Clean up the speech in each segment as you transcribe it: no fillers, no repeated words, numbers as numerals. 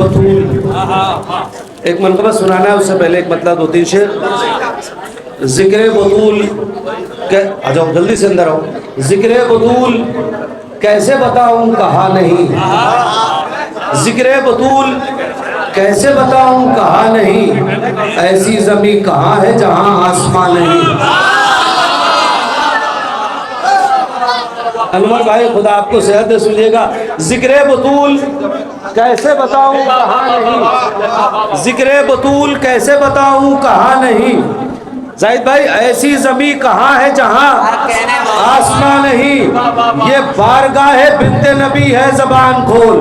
बतूल। एक मनक़बा सुनाना है, उससे पहले एक मतलब 2-3 शेर। जिक्र बतूल, आ जाओ जल्दी से अंदर आओ। जिक्र बतूल कैसे बताऊं कहा नहीं, जिक्र बतूल कैसे बताऊं कहा नहीं, ऐसी ज़मीं कहाँ है जहाँ आसमां नहीं। अनवर भाई खुदा आपको सेहत दे, सुनिएगा। जिक्र बतूल कैसे बताऊं कहा नहीं, जिक्र बतूल कैसे बताऊं कहा नहीं, जाहिद भाई ऐसी ज़मीं कहाँ है जहाँ आसमां नहीं। ये बारगाह बिन्ते नबी है ज़बान खोल,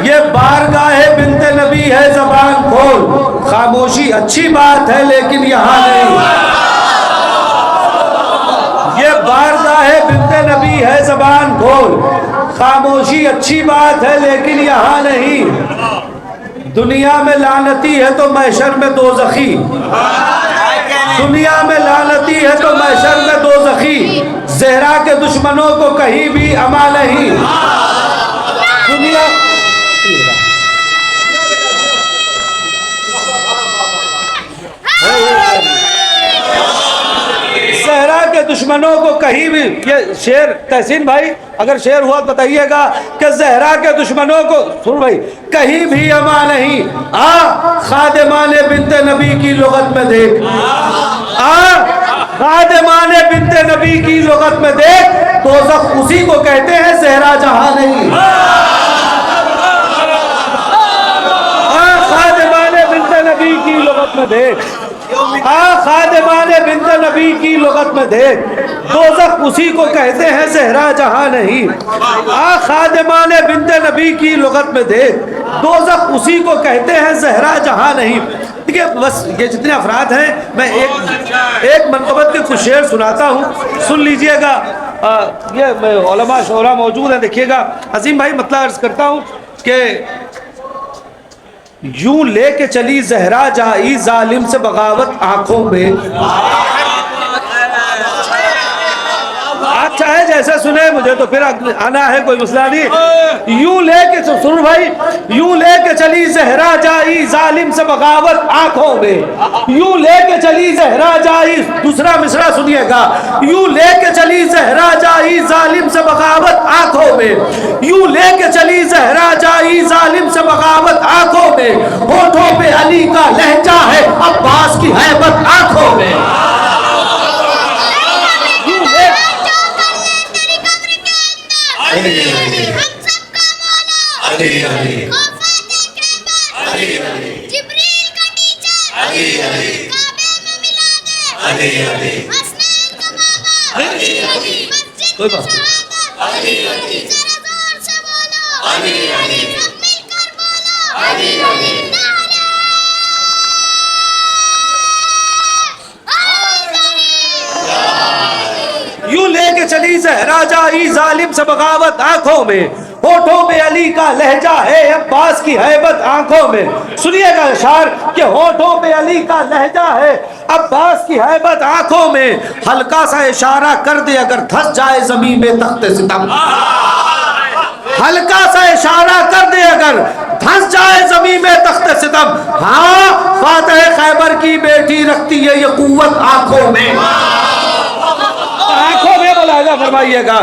ये बारगाह बिन्ते नबी है ज़बान खोल, खामोशी अच्छी बात है लेकिन यहाँ नहीं। ये बारगाह बिन्ते नबी है ज़बान खोल, खामोशी अच्छी बात है लेकिन यहाँ नहीं। दुनिया में लानती है तो महशर में दोज़खी, दुनिया में लानती है तो महशर में दोज़खी, ज़हरा के दुश्मनों को कहीं भी अमा नहीं। दुनिया ज़हरा के दुश्मनों को कहीं भी, ये शेर तहसीन भाई अगर शेर हुआ बताइएगा कि ज़हरा के दुश्मनों को, सुन भाई, कहीं भी अमा नहीं। खादिमाने बिन्ते नबी की लुगत में देख, खादिमाने बिन्ते नबी की लुगत में देख, दोज़ख उसी को कहते हैं ज़हरा जहां नहीं। खादिमाने बिन्ते नबी की लुगत में देख, खादिमाने बिन्ते नबी की लुगत में देख, दोज़ख उसी को कहते हैं ज़हरा जहां नहीं। खादिमाने बिन्ते नबी की लुगत में देख, दोज़ख उसी को कहते हैं ज़हरा जहां नहीं। ठीक है, बस ये जितने अफराद हैं मैं एक मनक़बत के कुछ शेर सुनाता हूँ, सुन लीजिएगा। ये उलमा शोरा मौजूद हैं, देखिएगा। अजीम भाई मतलब अर्ज़ करता हूँ कि यूं लेके चली ज़हरा जाई जालिम से बगावत आंखों में। अच्छा है जैसे सुने, मुझे तो फिर आना है, कोई मसला नहीं। यूं लेके, सुन भाई, यूं लेके चली ज़हरा जाई जालिम से बगावत आंखों में, यूं लेके चली ज़हरा जाई, दूसरा मिसरा सुनिएगा। यूं लेके चली ज़हरा जाई जालिम से बगावत आंखों में, यूं लेके चली ज़हरा जाई जालिम से बगावत आंखों में, होठों पे अली का लहजा है अब्बास की हैबत आंखों में। जिब्रील का टीचर काबे में मिला दे, हसनैन का बाबा मस्जिद की शहादत, जरा जोर से बोलो, सब मिलकर बोलो, यूं लेके चली ज़हरा जाई जालिम से बगावत आंखों में, होठों में अली का लहजा है अब्बास की हैबत आंखों में। सुनिएगा इशार कि होठों में अली का लहजा है अब्बास की हैबत आंखों में, हल्का सा इशारा कर दे अगर धंस जाए ज़मीन में तख्ते सितम, हल्का सा इशारा कर दे अगर धंस जाए ज़मीन में तख्ते सितम। हाँ, फातिह खैबर की बेटी रखती है ये कुव्वत आंखों में, आंखों में मुलाहिजा फरमाइएगा।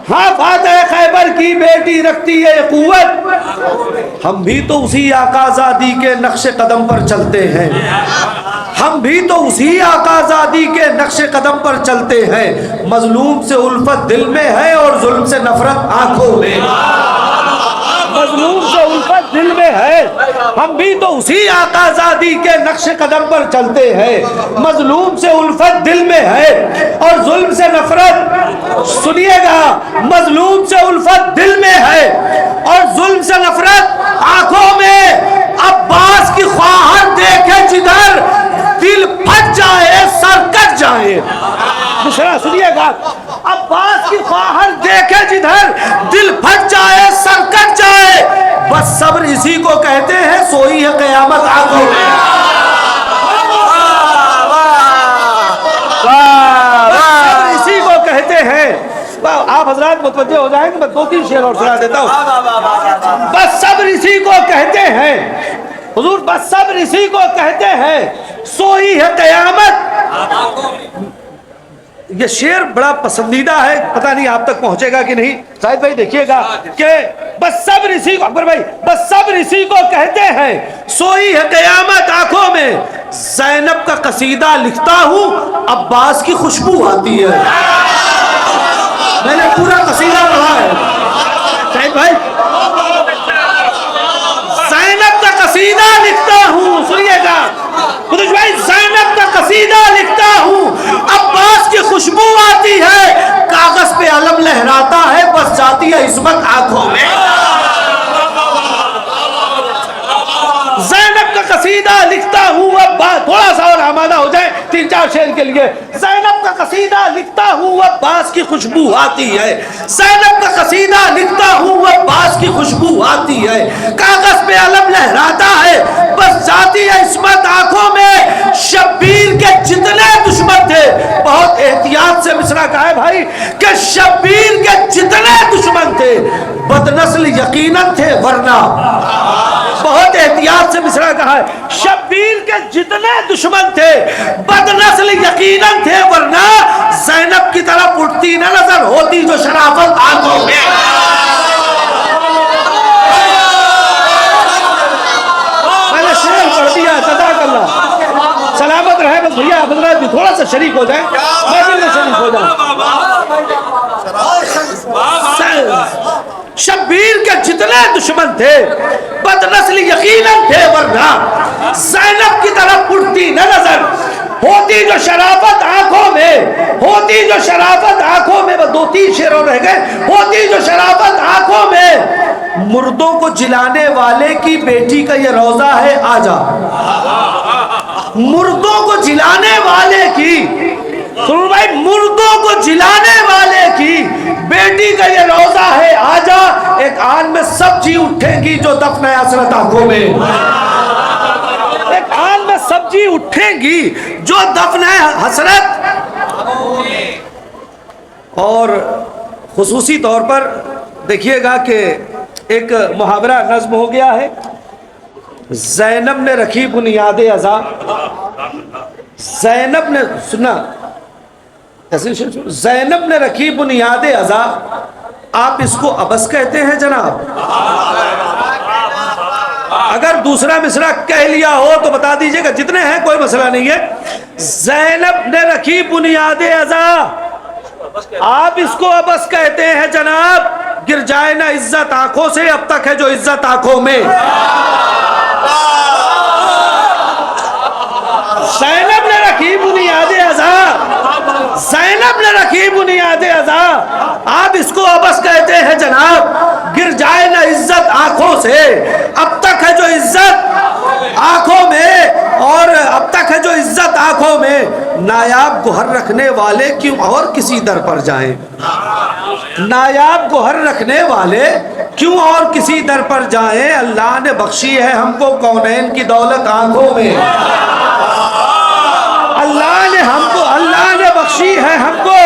हाँ, फातिह खैबर की बेटी रखती है ये कुव्वत। हम भी तो उसी आकाज़ादी के नक्शे कदम पर चलते हैं, हम भी तो उसी आकाज़ादी के नक्शे कदम पर चलते हैं, मजलूम से उल्फत दिल में है और जुल्म से नफरत आंखों में, मजलूम से उल्फत दिल में है, हम भी तो उसी आकाज़ादी के नक्शे कदम पर चलते हैं, मजलूम से उल्फत दिल में है और जुल्म से नफरत। सुनिएगा, मजलूम से उल्फत दिल में है और जुल्म से नफरत आंखों में। अब्बास की ख्वाहर देखे जिधर दिल फट जाए सर कट जाए। दूसरा सुनिएगा, अब्बास की ख्वाहर देखे जिधर दिल फट जाए सर कट जाए, बस सब्र इसी को कहते हैं सोई है क़यामत आंखों में। सब्र इसी को कहते हैं आप हजरात मुतवज्जे हो जाएंगे, मैं 2-3 शेर और सुना देता हूँ। बस सब्र इसी को कहते हैं हुजूर, बस सब्र इसी को कहते हैं, सोई है कयामत। ये शेर बड़ा पसंदीदा है, पता नहीं आप तक पहुंचेगा कि नहीं। शायद भाई देखिएगा कि बस सब्र इसी को, अकबर भाई, बस सब्र इसी को कहते हैं, सोई है कयामत आंखों में, ज़ैनब का कसीदा लिखता हूं, अब्बास की खुशबू आती है। मैंने पूरा कसीदा पढ़ा है शाहिद भाई। ज़ैनब का कसीदा लिखता हूं, सुनिएगा कुतुब भाई, ज़ैनब का कसीदा लिखता हूं, अब्बास की खुशबू आती है, कागज पे अलम लहराता है, बस जाती है इस्मत आंखों में। ज़ैनब का कसीदा लिखता हूं, अब थोड़ा सा और आमादा हो जाए 3-4 शेर के लिए। ज़ैनब का कसीदा लिखता हूं, अब्बास की खुशबू आती है, ज़ैनब का कसीदा लिखता हूं, अब्बास की खुशबू आती है, कागज पे अलम लहराता है, बस जाती है इस्मत आंखों में। शब्बीर के जितने दुश्मन थे, बहुत एहतियात से मिसरा कहा है भाई कि शब्बीर के जितने दुश्मन थे, बदनस्ल यकीनन थे, वरना, बहुत एहतियात से मिसरा कहा है, शब्बीर के जितने दुश्मन थे, बदनस्ल यकीनन थे, वरना ज़ैनब की तरफ उठती न नजर होती जो शराफत आंखों में। मैंने शेर पढ़ दिया, जज़ाकल्लाह, सलामत रहे। बस भैया हजरात भी थोड़ा सा शरीक हो जाए, मैं भी शरीक हो जाऊं। शब्बीर के जितने दुश्मन थे, बदनस्ल यकीनन थे, वरना ज़ैनब की तरफ उठती न नजर होती जो शराफत आंखों में, होती जो शराफत आंखों में। 2-3 शेर और रह गए। होती जो शराफत आंखों में, मुर्दों को जिलाने वाले की बेटी का ये रोजा है आजा। मुर्दों को जिलाने वाले की, सुनो भाई, मुर्दों को जिलाने वाले की बेटी का ये रोजा है आजा। एक आन में सब जी उठेंगी जो दफन हसरत आंखों में, एक आन में सब जी उठेंगी जो दफन हसरत। और खुसूसी तौर पर देखिएगा कि एक मुहावरा नज्म हो गया है, ज़ैनब ने रखी बुनियाद अज़ा। ज़ैनब ने सुना, ज़ैनब ने रखी बुनियाद अज़ा, आप इसको अबस कहते हैं जनाब। अगर दूसरा मिसरा कह लिया हो तो बता दीजिएगा, जितने हैं कोई मसला नहीं है। ज़ैनब ने रखी बुनियाद अज़ा, आप इसको अबस कहते हैं जनाब। गिर जाए ना इज्जत आंखों से, अब तक है जो इज्जत आंखों में। ज़ैनब ने रखी बुनियाद अज़ा, ज़ैनब ने रखी बुनियाद अज़ा, आप इसको अबस कहते हैं जनाब। गिर जाए ना इज्जत आंखों से, अब तक है जो इज्जत आंखों में, और अब तक है जो इज्जत आंखों में। नायाब गोहर रखने वाले क्यों और किसी दर पर जाएं, नायाब गोहर रखने वाले क्यों और किसी दर पर जाएं। अल्लाह ने बख्शी है हमको कौनैन की दौलत आंखों में, अल्लाह ने बख्शी है हमको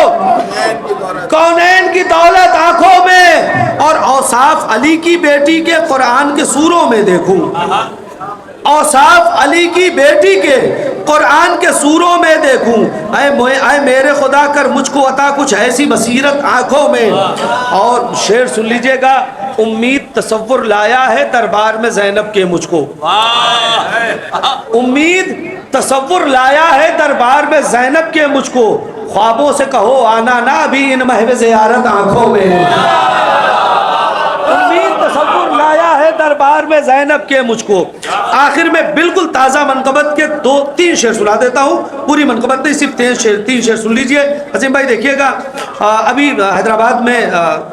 कौनैन की दौलत आंखों में। और औसाफ अली की बेटी के कुरान के सूरों में देखूं, औसाफ अली की बेटी के कुरान के सूरों में देखूं। ऐ मेरे खुदा कर मुझको अता कुछ ऐसी बसीरत आंखों में। और शेर सुन लीजिएगा, उम्मीद तसव्वुर लाया है दरबार में ज़ैनब के मुझको, उम्मीद तसव्वुर लाया है दरबार में ज़ैनब के मुझको। ख्वाबों से कहो आना ना अभी इन महव ज़ियारत आंखों में। उम्मीद तसव्वुर लाया है दरबार में ज़ैनब के मुझको। आखिर में बिल्कुल ताज़ा मनकबत के 2-3 शेर सुना देता हूँ, पूरी मनकबत नहीं, सिर्फ 3 शेर सुन लीजिए। अजीम भाई देखिएगा, अभी हैदराबाद में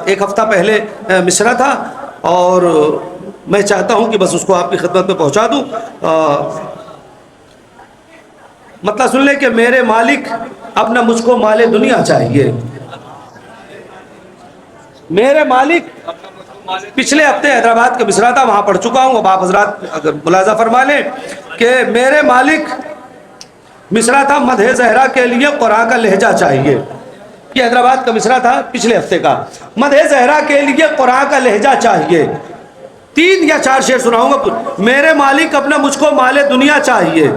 एक हफ्ता पहले मिसरा था, और मैं चाहता हूँ कि बस उसको आपकी खिदमत में पहुँचा दूँ। मतलब सुन ले कि मेरे मालिक अब ना मुझको माले दुनिया चाहिए। मेरे मालिक, पिछले हफ्ते हैदराबाद का मिसरा था, वहाँ पढ़ चुका हूँ। अब आप हजरात अगर मुलाजा फरमा लें कि मेरे मालिक, मिसरा था मदहे ज़हरा के लिए कुरान का लहजा चाहिए। ये हैदराबाद का मिसरा था पिछले हफ्ते का। मदहे ज़हरा के लिए कुरान का लहजा चाहिए। 3 या 4 शेर सुनाऊंगा। मेरे मालिक अपना मुझको माले दुनिया चाहिए,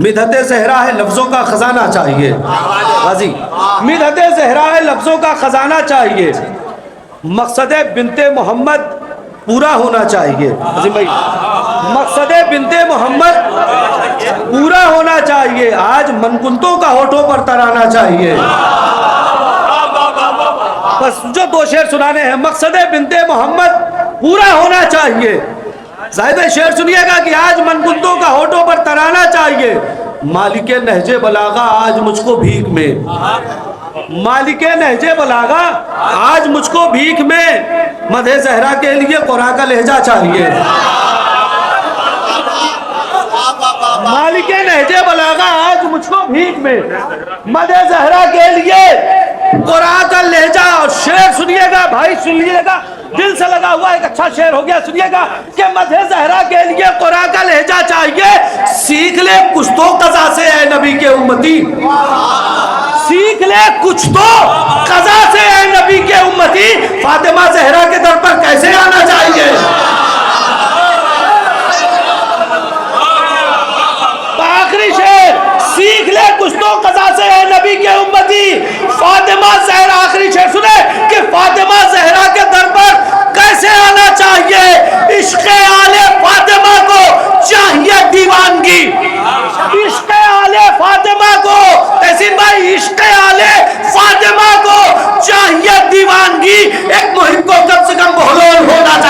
मिदहते ज़हरा है लफ्ज़ों का खजाना चाहिए। गाजी मिदहते ज़हरा है लफ्ज़ों का खजाना चाहिए, मकसदे बिनते मोहम्मद पूरा होना चाहिए। अजीम भाई, मकसदे बिनते मोहम्मद पूरा होना चाहिए, आज मनकुंतों का होठों पर तराना चाहिए। बस जो 2 शेर सुनाने हैं। मकसदे बिनते मोहम्मद पूरा होना चाहिए। साहिब शेर सुनिएगा कि आज मनकुंतों का होठों पर तराना चाहिए, मालिके नहजे बलागा आज मुझको भीख में, मालिके नहजे बलागा आज मुझको भीख में, मदहे ज़हरा के लिए कुरान का लहजा चाहिए। मालिके नहजे बलागा आज मुझको भीख में, मदहे ज़हरा के लिए कुरान का लहजा। और शेर सुनिएगा भाई, सुनिएगा, दिल से लगा हुआ एक अच्छा शेर हो गया। सुनिएगा कि मदहे ज़हरा के लिए कुरान का लहजा चाहिए, सीख ले कुछ तो कज़ा से है नबी के उम्मती, सीख ले कुछ तो कज़ा से है नबी के उम्मती, फातिमा ज़हरा के दर पर कैसे आना चाहिए। आखिरी शेर, सीख ले कुछ तो कज़ा से है नबी के उम्मती, फातिमा ज़हरा। आखिरी शेर सुने कि फातिमा ज़हरा के दर पर कैसे आना चाहिए। इश्क़े आले फातिमा को चाहिए दीवानगी, इश्क़े आले फातिमा को, तहसीन भाई, इश्क़े आले फातिमा को चाहिए दीवानगी। एक मुहिब को कम से कम बहलोल होना चाहिए।